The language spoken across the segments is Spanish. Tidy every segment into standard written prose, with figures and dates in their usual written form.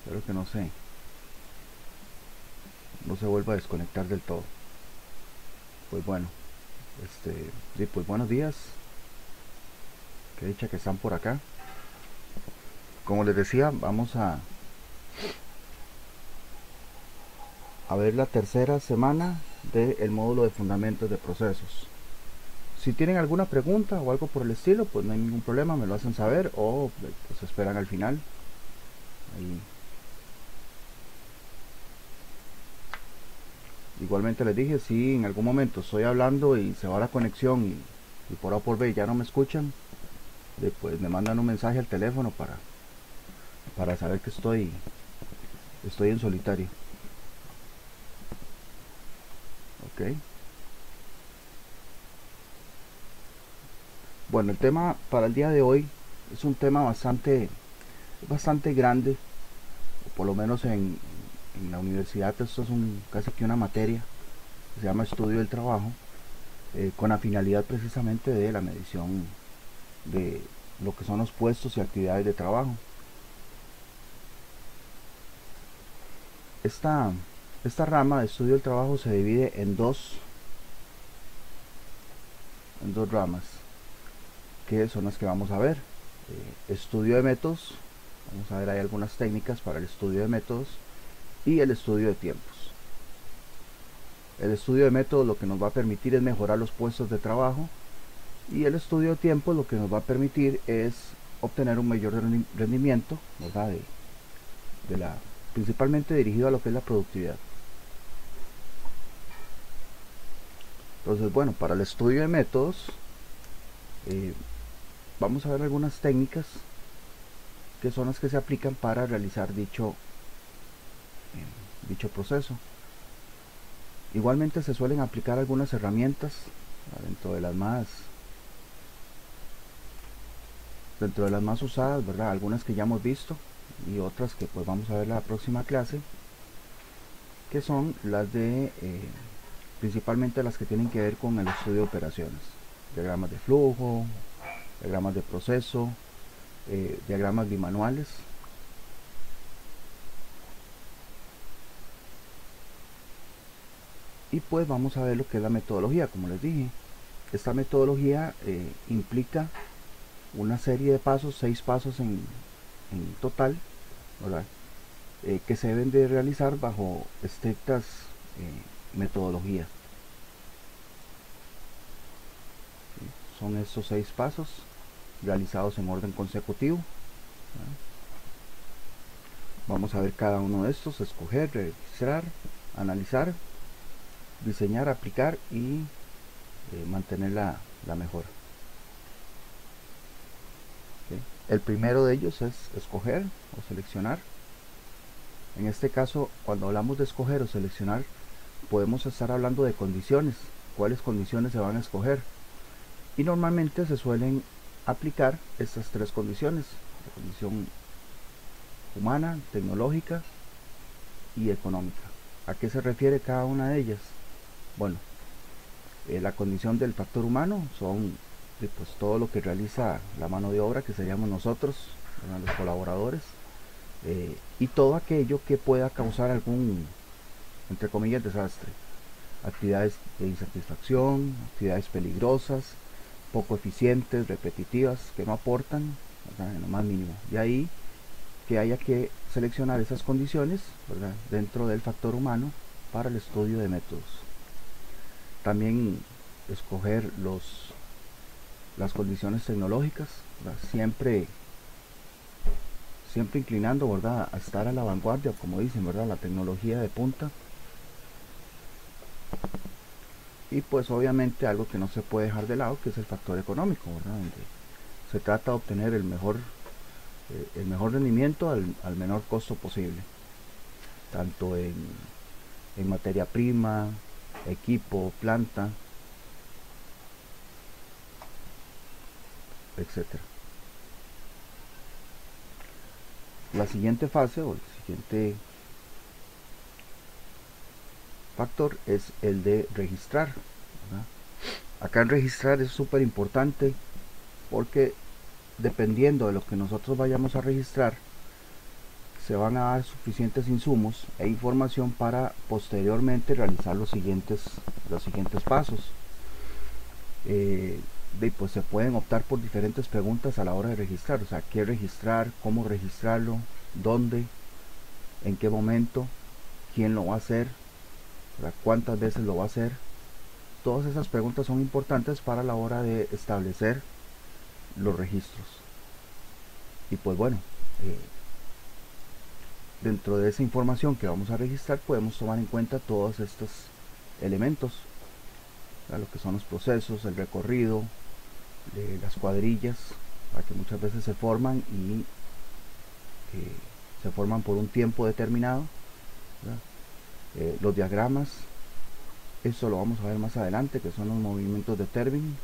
Espero que no se vuelva a desconectar del todo. Pues bueno, sí, pues buenos días. Qué dicha que están por acá. Como les decía, vamos a ver la tercera semana del módulo de fundamentos de procesos. Si tienen alguna pregunta o algo por el estilo, pues no hay ningún problema, me lo hacen saber o pues esperan al final. Ahí. Igualmente les dije, si en algún momento estoy hablando y se va la conexión y por A o por B ya no me escuchan, pues me mandan un mensaje al teléfono para saber que estoy en solitario. Ok. Bueno, el tema para el día de hoy es un tema bastante grande, o por lo menos en la universidad esto es casi que una materia que se llama estudio del trabajo, con la finalidad precisamente de la medición de lo que son los puestos y actividades de trabajo. Esta, esta rama de estudio del trabajo se divide en dos ramas, que son las que vamos a ver. Estudio de métodos, vamos a ver, hay algunas técnicas para el estudio de métodos, y el estudio de tiempos. El estudio de métodos lo que nos va a permitir es mejorar los puestos de trabajo, y el estudio de tiempos lo que nos va a permitir es obtener un mayor rendimiento, ¿verdad? Principalmente dirigido a lo que es la productividad. Entonces, bueno, para el estudio de métodos vamos a ver algunas técnicas que son las que se aplican para realizar dicho proceso. Igualmente se suelen aplicar algunas herramientas dentro de las más usadas, ¿verdad? Algunas que ya hemos visto y otras que pues vamos a ver en la próxima clase, que son las principalmente las que tienen que ver con el estudio de operaciones, diagramas de flujo, diagramas de proceso, diagramas bimanuales. Y pues vamos a ver lo que es la metodología. Como les dije, esta metodología implica una serie de pasos, 6 pasos en total, ¿verdad? Que se deben de realizar bajo estrictas metodologías. ¿Sí? Son estos 6 pasos realizados en orden consecutivo, ¿verdad? Vamos a ver cada uno de estos: escoger, registrar, analizar, diseñar, aplicar y mantener la mejora. ¿Sí? El primero de ellos es escoger o seleccionar. En este caso, cuando hablamos de escoger o seleccionar, podemos estar hablando de condiciones, cuáles condiciones se van a escoger. Y normalmente se suelen aplicar estas tres condiciones: la condición humana, tecnológica y económica. ¿A qué se refiere cada una de ellas? Bueno, la condición del factor humano son pues todo lo que realiza la mano de obra, que seríamos nosotros, los colaboradores, y todo aquello que pueda causar algún, entre comillas, desastre: actividades de insatisfacción, actividades peligrosas, poco eficientes, repetitivas, que no aportan, ¿verdad?, en lo más mínimo. De ahí que haya que seleccionar esas condiciones, ¿verdad?, dentro del factor humano para el estudio de métodos. También escoger las condiciones tecnológicas, ¿verdad?, siempre inclinando, ¿verdad?, a estar a la vanguardia, como dicen, ¿verdad?, la tecnología de punta. Y pues obviamente algo que no se puede dejar de lado, que es el factor económico, ¿verdad?, donde se trata de obtener el mejor rendimiento al menor costo posible, tanto en materia prima, equipo, planta, etcétera. La siguiente fase o el siguiente factor es el de registrar, ¿verdad? Acá en registrar es súper importante porque dependiendo de lo que nosotros vayamos a registrar, se van a dar suficientes insumos e información para posteriormente realizar los siguientes pasos. Pues se pueden optar por diferentes preguntas a la hora de registrar, o sea, qué registrar, cómo registrarlo, dónde, en qué momento, quién lo va a hacer, cuántas veces lo va a hacer. Todas esas preguntas son importantes para la hora de establecer los registros. Y pues bueno, dentro de esa información que vamos a registrar podemos tomar en cuenta todos estos elementos, lo que son los procesos, el recorrido, las cuadrillas, que muchas veces se forman y se forman por un tiempo determinado, los diagramas, eso lo vamos a ver más adelante, que son los movimientos de Terving.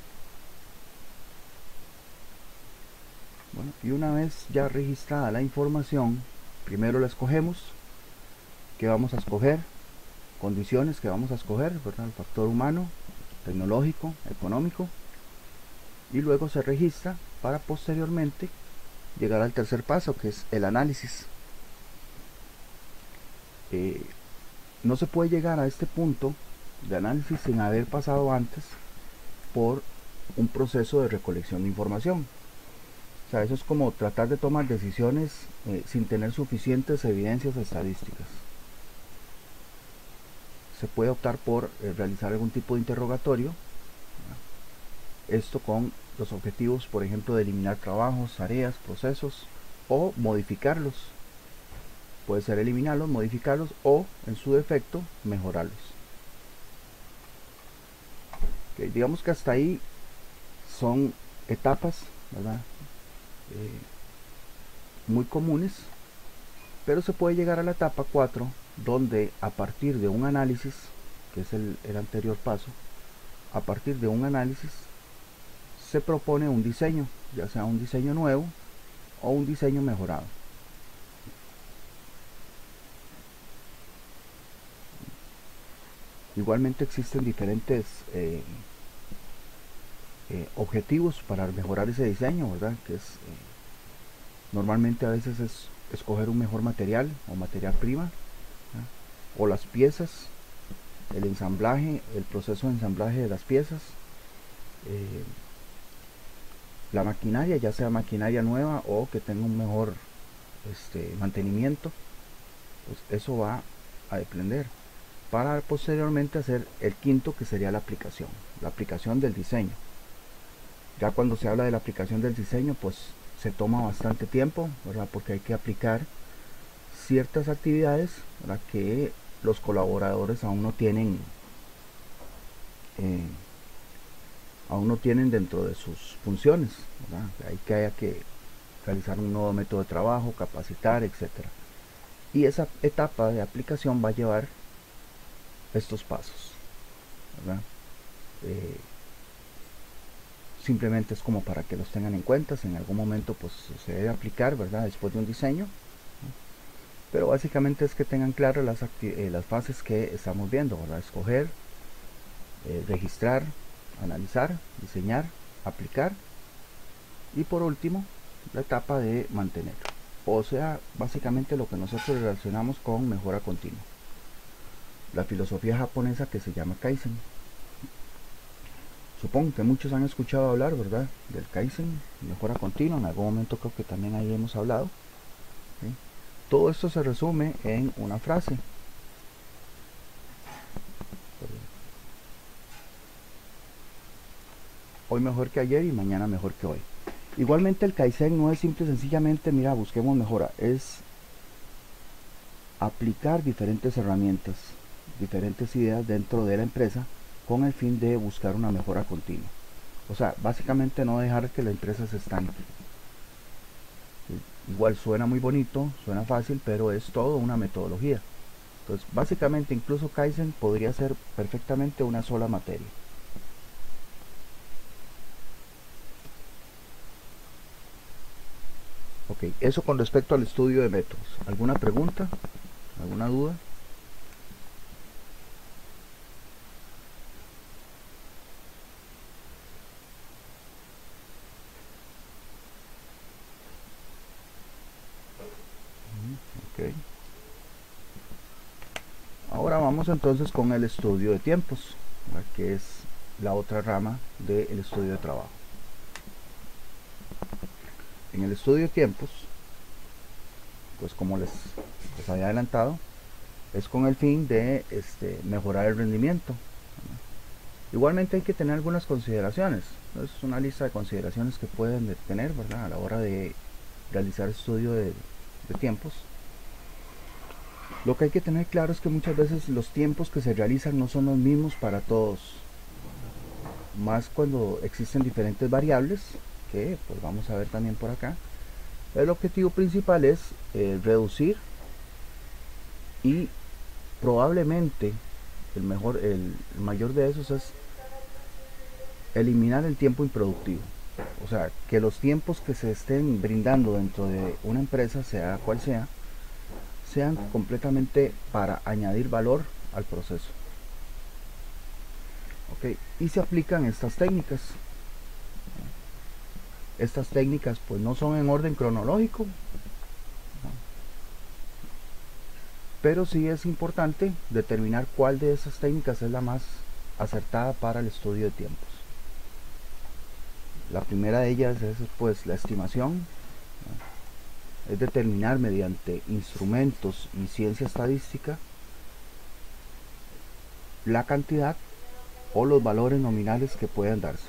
Bueno, y una vez ya registrada la información, primero la escogemos. ¿Qué vamos a escoger? Condiciones que vamos a escoger, ¿verdad? El factor humano, tecnológico, económico, y luego se registra para posteriormente llegar al tercer paso, que es el análisis. No se puede llegar a este punto de análisis sin haber pasado antes por un proceso de recolección de información. O sea, eso es como tratar de tomar decisiones sin tener suficientes evidencias estadísticas. Se puede optar por realizar algún tipo de interrogatorio, esto con los objetivos, por ejemplo, de eliminar trabajos, tareas, procesos, o modificarlos. Puede ser eliminarlos, modificarlos, o en su defecto mejorarlos. Digamos que hasta ahí son etapas, ¿verdad? Muy comunes, pero se puede llegar a la etapa 4, donde a partir de un análisis, que es el anterior paso, a partir de un análisis se propone un diseño, ya sea un diseño nuevo o un diseño mejorado. Igualmente existen diferentes objetivos para mejorar ese diseño, ¿verdad? Que es normalmente a veces es escoger un mejor material o materia prima, ¿verdad? O las piezas, el ensamblaje, el proceso de ensamblaje de las piezas, la maquinaria, ya sea maquinaria nueva o que tenga un mejor mantenimiento, pues eso va a depender, para posteriormente hacer el quinto, que sería la aplicación del diseño. Ya cuando se habla de la aplicación del diseño, pues se toma bastante tiempo, ¿verdad? Porque hay que aplicar ciertas actividades, ¿verdad?, que los colaboradores aún no tienen dentro de sus funciones, ¿verdad? Hay que realizar un nuevo método de trabajo, capacitar, etcétera. Y esa etapa de aplicación va a llevar estos pasos, ¿verdad? Simplemente es como para que los tengan en cuenta. Si en algún momento pues se debe aplicar, ¿verdad?, después de un diseño, pero básicamente es que tengan claras las fases que estamos viendo, ¿verdad? Escoger, registrar, analizar, diseñar, aplicar, y por último la etapa de mantener, o sea, básicamente lo que nosotros relacionamos con mejora continua, la filosofía japonesa que se llama Kaizen. Supongo que muchos han escuchado hablar, ¿verdad?, del Kaizen, mejora continua. En algún momento creo que también ahí hemos hablado, ¿sí? Todo esto se resume en una frase: hoy mejor que ayer y mañana mejor que hoy. Igualmente el Kaizen no es simple y sencillamente, mira, busquemos mejora, es aplicar diferentes herramientas, diferentes ideas dentro de la empresa con el fin de buscar una mejora continua. O sea, básicamente no dejar que la empresa se estanque. Igual suena muy bonito, suena fácil, pero es todo una metodología. Entonces, básicamente incluso Kaizen podría ser perfectamente una sola materia. Ok, eso con respecto al estudio de métodos. ¿Alguna pregunta? ¿Alguna duda? Ok. Ok. Ahora vamos entonces con el estudio de tiempos, ¿verdad? Que es la otra rama del estudio de trabajo. En el estudio de tiempos, pues como les había adelantado, es con el fin de mejorar el rendimiento. Igualmente hay que tener algunas consideraciones. Es una lista de consideraciones que pueden tener, ¿verdad?, a la hora de realizar estudio de tiempos. Lo que hay que tener claro es que muchas veces los tiempos que se realizan no son los mismos para todos, más cuando existen diferentes variables, que pues vamos a ver también por acá. El objetivo principal es reducir y probablemente el mayor de esos es eliminar el tiempo improductivo. O sea, que los tiempos que se estén brindando dentro de una empresa, sea cual sea, sean completamente para añadir valor al proceso. Okay. Y se aplican estas técnicas. Estas técnicas pues no son en orden cronológico, pero sí es importante determinar cuál de esas técnicas es la más acertada para el estudio de tiempos. La primera de ellas es pues la estimación, es determinar mediante instrumentos y ciencia estadística la cantidad o los valores nominales que pueden darse.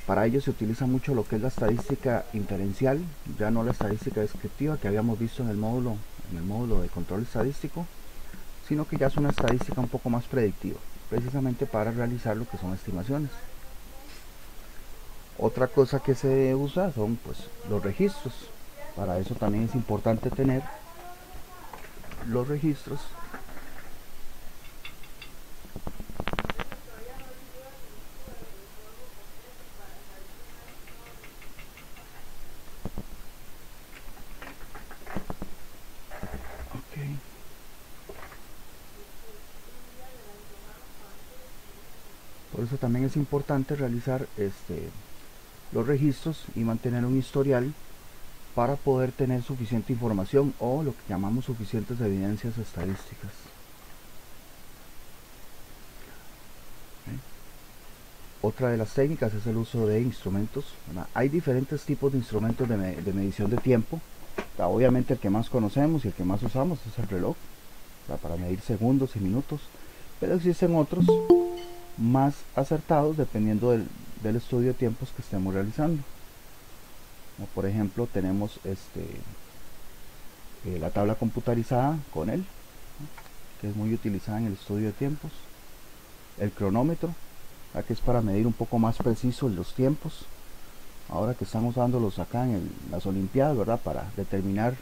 Para ello se utiliza mucho lo que es la estadística inferencial, ya no la estadística descriptiva que habíamos visto en el módulo de control estadístico, sino que ya es una estadística un poco más predictiva, precisamente para realizar lo que son estimaciones. Otra cosa que se usa son pues los registros. Para eso también es importante tener los registros. Okay. Por eso también es importante realizar los registros y mantener un historial para poder tener suficiente información o lo que llamamos suficientes evidencias estadísticas. Otra de las técnicas es el uso de instrumentos, ¿verdad? Hay diferentes tipos de instrumentos de medición de tiempo. Obviamente el que más conocemos y el que más usamos es el reloj, ¿verdad?, para medir segundos y minutos, pero existen otros más acertados dependiendo del estudio de tiempos que estemos realizando. Como por ejemplo tenemos la tabla computarizada con él, ¿no?, que es muy utilizada en el estudio de tiempos. El cronómetro, que es para medir un poco más preciso los tiempos, ahora que están usándolos acá en las olimpiadas, ¿verdad?, para determinar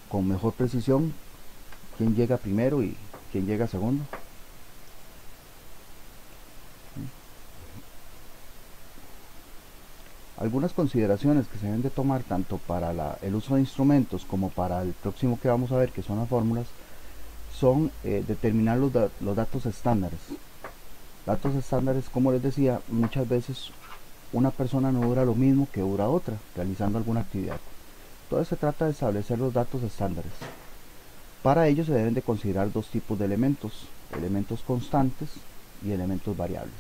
con mejor precisión quién llega primero y quién llega segundo. Algunas consideraciones que se deben de tomar tanto para el uso de instrumentos como para el próximo que vamos a ver, que son las fórmulas, son determinar los datos estándares. Datos estándares, como les decía, muchas veces una persona no dura lo mismo que dura otra realizando alguna actividad. Entonces se trata de establecer los datos estándares. Para ello se deben de considerar dos tipos de elementos constantes y elementos variables.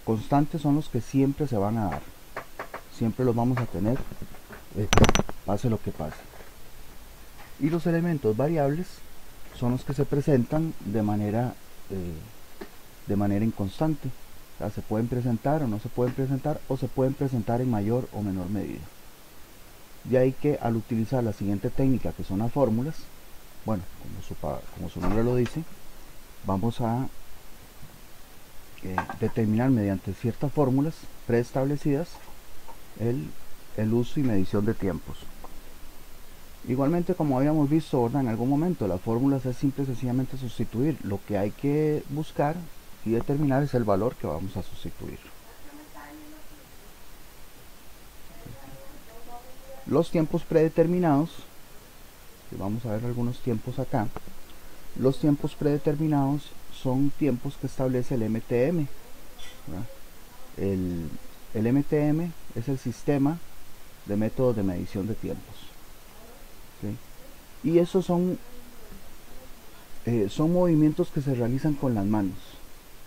Constantes son los que siempre se van a dar, siempre los vamos a tener, pase lo que pase. Y los elementos variables son los que se presentan de manera inconstante. O sea, se pueden presentar o no se pueden presentar, o se pueden presentar en mayor o menor medida. De ahí que al utilizar la siguiente técnica, que son las fórmulas, bueno, como su nombre lo dice, vamos a determinar mediante ciertas fórmulas preestablecidas el uso y medición de tiempos. Igualmente, como habíamos visto, ¿verdad?, en algún momento, las fórmulas es simple y sencillamente sustituir. Lo que hay que buscar y determinar es el valor que vamos a sustituir. Los tiempos predeterminados, vamos a ver algunos tiempos acá. Los tiempos predeterminados son tiempos que establece el MTM, ¿verdad? El MTM es el sistema de métodos de medición de tiempos. ¿Sí? Y esos son movimientos que se realizan con las manos.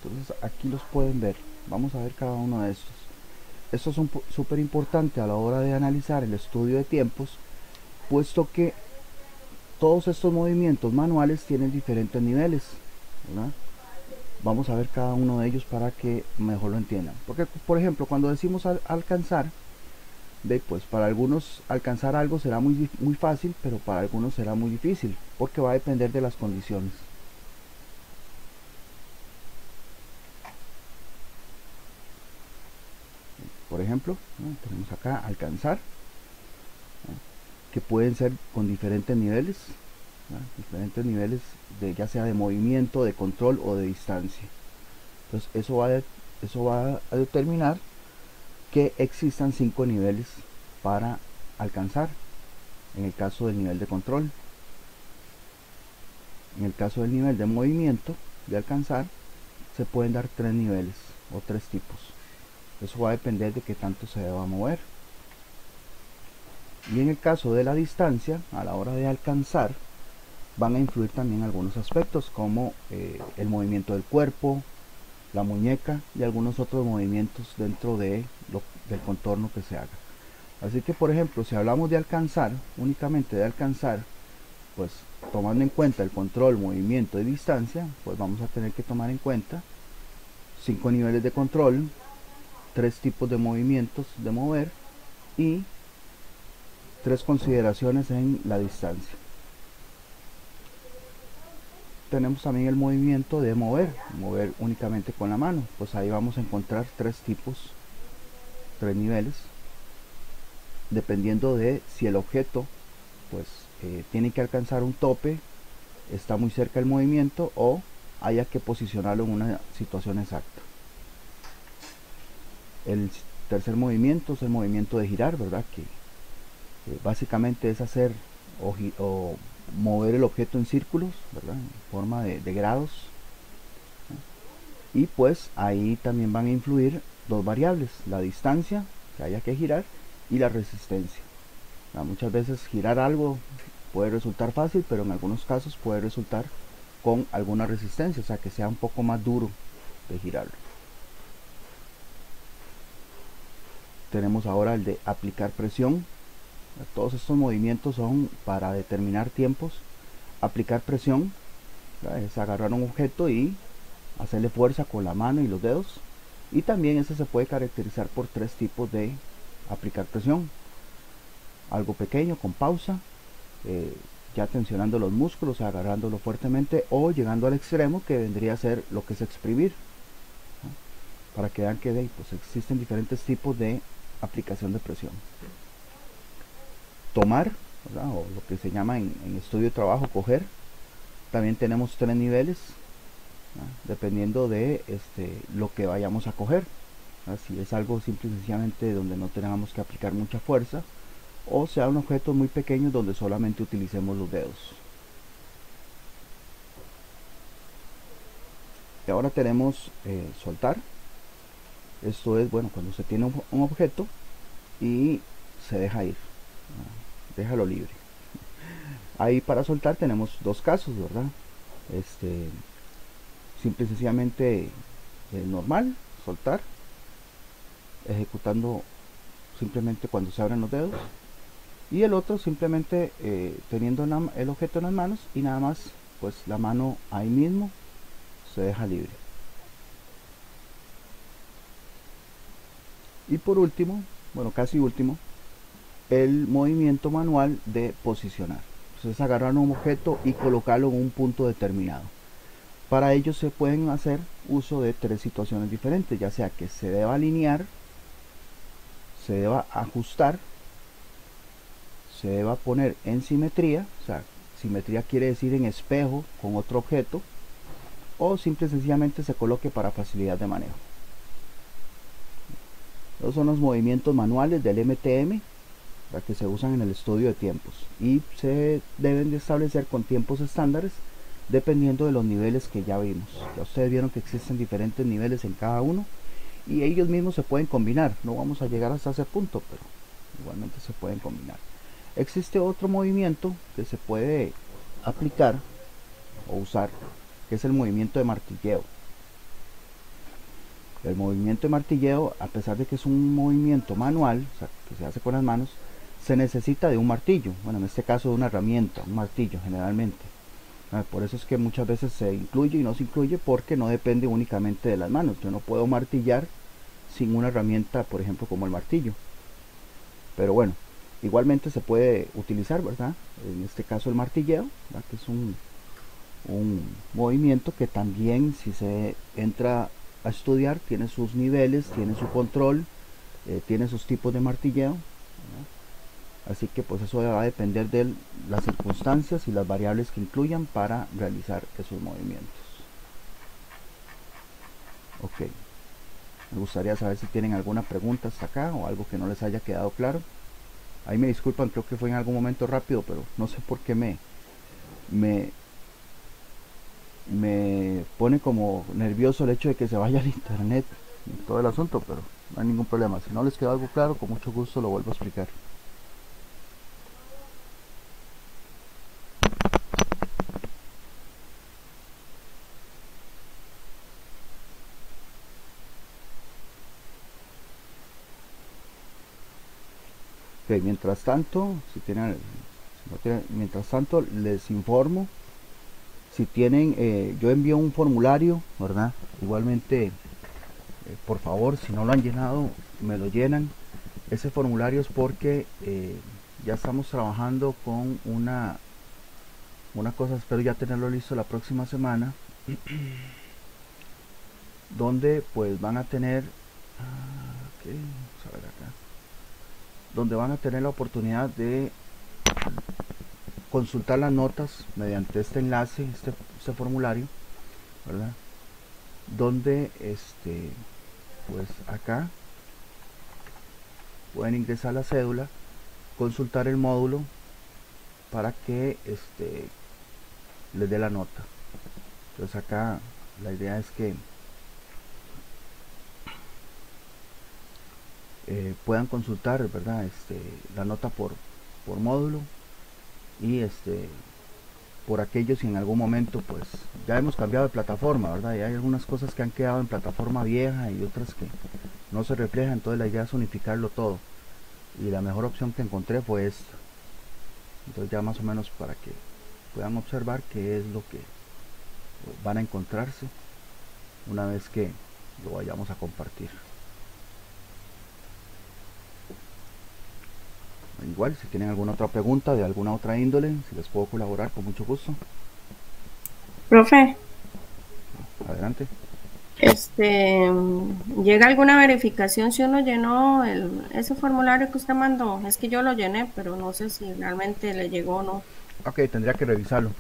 Entonces aquí los pueden ver. Vamos a ver cada uno de estos. Esto es súper importante a la hora de analizar el estudio de tiempos, puesto que todos estos movimientos manuales tienen diferentes niveles, ¿verdad? Vamos a ver cada uno de ellos para que mejor lo entiendan. Porque, por ejemplo, cuando decimos alcanzar, pues para algunos alcanzar algo será muy fácil, pero para algunos será muy difícil, porque va a depender de las condiciones. Por ejemplo, ¿no? Tenemos acá alcanzar, ¿no? Que pueden ser con diferentes niveles, ¿no? Diferentes niveles ya sea de movimiento, de control o de distancia. Entonces eso va a determinar que existan 5 niveles para alcanzar, en el caso del nivel de control. En el caso del nivel de movimiento, de alcanzar, se pueden dar 3 niveles o 3 tipos. Eso va a depender de qué tanto se deba mover. Y en el caso de la distancia, a la hora de alcanzar, van a influir también algunos aspectos como el movimiento del cuerpo, la muñeca y algunos otros movimientos dentro del contorno que se haga. Así que, por ejemplo, si hablamos de alcanzar, únicamente de alcanzar, pues tomando en cuenta el control, movimiento y distancia, pues vamos a tener que tomar en cuenta 5 niveles de control, 3 tipos de movimientos de mover y 3 consideraciones en la distancia. Tenemos también el movimiento de mover únicamente con la mano, pues ahí vamos a encontrar 3 tipos, 3 niveles, dependiendo de si el objeto pues tiene que alcanzar un tope, está muy cerca del movimiento o haya que posicionarlo en una situación exacta. El tercer movimiento es el movimiento de girar, ¿verdad? Que básicamente es hacer o mover el objeto en círculos, ¿verdad? En forma de grados. Y pues ahí también van a influir 2 variables, la distancia que haya que girar y la resistencia. Muchas veces girar algo puede resultar fácil, pero en algunos casos puede resultar con alguna resistencia, o sea que sea un poco más duro de girarlo. Tenemos ahora el de aplicar presión. Todos estos movimientos son para determinar tiempos. Aplicar presión, ¿verdad? Es agarrar un objeto y hacerle fuerza con la mano y los dedos. Y también este se puede caracterizar por 3 tipos de aplicar presión. Algo pequeño con pausa, ya tensionando los músculos, agarrándolo fuertemente, o llegando al extremo, que vendría a ser lo que es exprimir, ¿no? Para que vean que pues existen diferentes tipos de aplicación de presión. Tomar, ¿verdad? O lo que se llama en estudio de trabajo coger. También tenemos 3 niveles, ¿no? Dependiendo de lo que vayamos a coger, ¿no? Si es algo simple y sencillamente donde no tengamos que aplicar mucha fuerza, o sea un objeto muy pequeño donde solamente utilicemos los dedos. Y ahora tenemos soltar. Esto es, bueno, cuando se tiene un objeto y se deja ir, ¿no? Déjalo libre. Ahí para soltar tenemos 2 casos, ¿verdad? Simple y sencillamente normal, soltar, ejecutando simplemente cuando se abren los dedos, y el otro simplemente teniendo el objeto en las manos y nada más pues la mano ahí mismo se deja libre. Y por último, bueno, casi último, el movimiento manual de posicionar. Entonces agarrar un objeto y colocarlo en un punto determinado. Para ello se pueden hacer uso de 3 situaciones diferentes, ya sea que se deba alinear, se deba ajustar, se deba poner en simetría, o sea, simetría quiere decir en espejo con otro objeto, o simple y sencillamente se coloque para facilidad de manejo. Esos son los movimientos manuales del MTM, que se usan en el estudio de tiempos y se deben de establecer con tiempos estándares dependiendo de los niveles que ya vimos. Ya ustedes vieron que existen diferentes niveles en cada uno y ellos mismos se pueden combinar. No vamos a llegar hasta ese punto, pero igualmente se pueden combinar. Existe otro movimiento que se puede aplicar o usar, que es el movimiento de martilleo. El movimiento de martilleo, a pesar de que es un movimiento manual, o sea, que se hace con las manos, se necesita de un martillo, bueno, en este caso de una herramienta, un martillo generalmente. Por eso es que muchas veces se incluye y no se incluye, porque no depende únicamente de las manos. Yo no puedo martillar sin una herramienta, por ejemplo, como el martillo. Pero bueno, igualmente se puede utilizar, ¿verdad? En este caso el martilleo, ¿verdad? Que es un movimiento que también, si se entra a estudiar, tiene sus niveles, tiene su control, tiene sus tipos de martilleo, ¿verdad? Así que pues eso va a depender de las circunstancias y las variables que incluyan para realizar esos movimientos. Ok, me gustaría saber si tienen alguna pregunta hasta acá o algo que no les haya quedado claro. Ahí me disculpan, creo que fue en algún momento rápido, pero no sé por qué me pone como nervioso el hecho de que se vaya al internet y todo el asunto, pero no hay ningún problema. Si no les quedó algo claro, con mucho gusto lo vuelvo a explicar. Ok, mientras tanto, mientras tanto les informo. Si tienen, yo envío un formulario, ¿verdad? Igualmente, por favor, si no lo han llenado, me lo llenan. Ese formulario es porque ya estamos trabajando con una cosa, espero ya tenerlo listo la próxima semana, donde pues van a tener, okay, vamos a ver acá, donde van a tener la oportunidad de consultar las notas mediante este enlace, este formulario, ¿verdad? Donde pues acá pueden ingresar la cédula, consultar el módulo para que les dé la nota. Entonces acá la idea es que puedan consultar, ¿verdad? La nota por módulo, y por aquellos si en algún momento pues ya hemos cambiado de plataforma, ¿verdad? Y hay algunas cosas que han quedado en plataforma vieja y otras que no se reflejan. Entonces la idea es unificarlo todo, y la mejor opción que encontré fue esta. Entonces ya más o menos para que puedan observar qué es lo que van a encontrarse una vez que lo vayamos a compartir. Igual, si tienen alguna otra pregunta de alguna otra índole, si les puedo colaborar, con mucho gusto. Profe, Adelante. ¿llega alguna verificación si uno llenó ese formulario que usted mandó? Es que yo lo llené, pero no sé si realmente le llegó o no. Ok, tendría que revisarlo.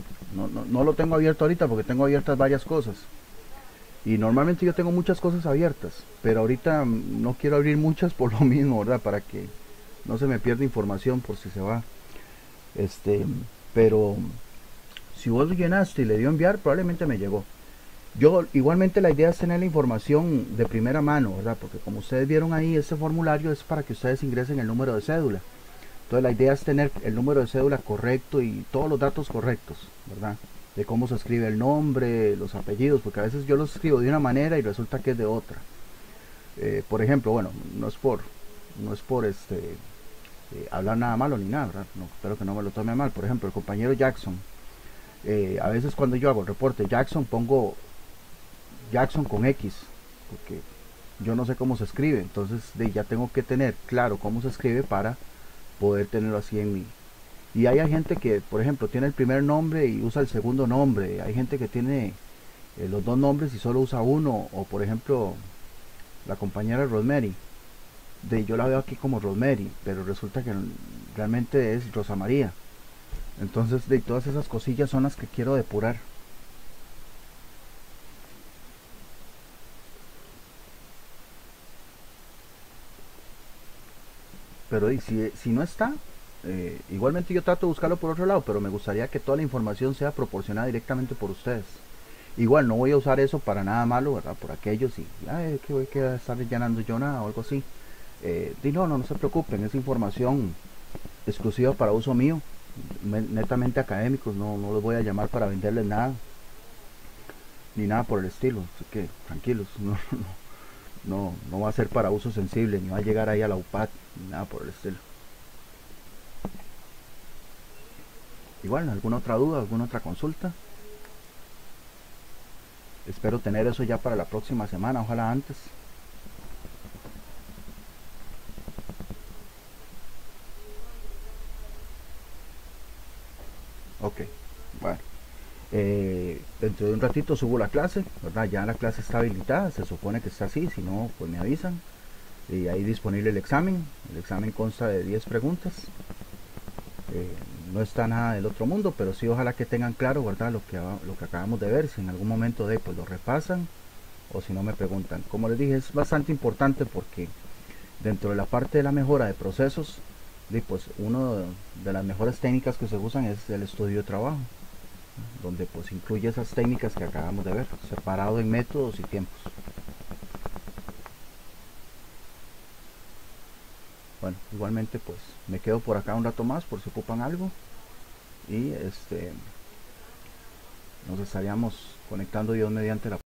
No lo tengo abierto ahorita porque tengo abiertas varias cosas. Y normalmente yo tengo muchas cosas abiertas, pero ahorita no quiero abrir muchas por lo mismo, ¿verdad? Para que no se me pierda información por si se va. Pero si vos lo llenaste y le dio enviar, probablemente me llegó. Yo igualmente la idea es tener la información de primera mano, ¿verdad? Porque como ustedes vieron ahí, este formulario es para que ustedes ingresen el número de cédula. Entonces la idea es tener el número de cédula correcto y todos los datos correctos, ¿verdad? De cómo se escribe el nombre, los apellidos, porque a veces yo los escribo de una manera y resulta que es de otra. Por ejemplo, bueno, no es por hablar nada malo ni nada, ¿verdad? No, espero que no me lo tome mal. Por ejemplo, el compañero Jackson, a veces cuando yo hago el reporte Jackson pongo Jackson con X, porque yo no sé cómo se escribe, entonces ya tengo que tener claro cómo se escribe para poder tenerlo así en mí. Y hay gente que, por ejemplo, tiene el primer nombre y usa el segundo nombre. Hay gente que tiene los dos nombres y solo usa uno. O por ejemplo, la compañera Rosemary. Yo la veo aquí como Rosemary, pero resulta que realmente es Rosa María. Entonces, todas esas cosillas son las que quiero depurar. Pero si no está, igualmente yo trato de buscarlo por otro lado, pero me gustaría que toda la información sea proporcionada directamente por ustedes. Igual no voy a usar eso para nada malo, ¿verdad? Por aquellos y que voy a estar llenando yo nada o algo así. No se preocupen, esa información exclusiva para uso mío, netamente académicos, no los voy a llamar para venderles nada, ni nada por el estilo, así que tranquilos, no va a ser para uso sensible, ni va a llegar ahí a la UPAD, ni nada por el estilo. Igual, ¿alguna otra duda, alguna otra consulta? Espero tener eso ya para la próxima semana, ojalá antes. Ok, bueno. Dentro de un ratito subo la clase, ¿verdad? Ya la clase está habilitada, se supone que está así, si no, pues me avisan. Y ahí disponible el examen. El examen consta de 10 preguntas. Eh, no está nada del otro mundo, pero sí ojalá que tengan claro, ¿verdad? Lo que acabamos de ver. Si en algún momento pues lo repasan o si no me preguntan. Como les dije, es bastante importante porque dentro de la parte de la mejora de procesos, pues una de las mejores técnicas que se usan es el estudio de trabajo, donde pues incluye esas técnicas que acabamos de ver, separado en métodos y tiempos. Bueno, igualmente pues me quedo por acá un rato más por si ocupan algo y nos estaríamos conectando Dios mediante la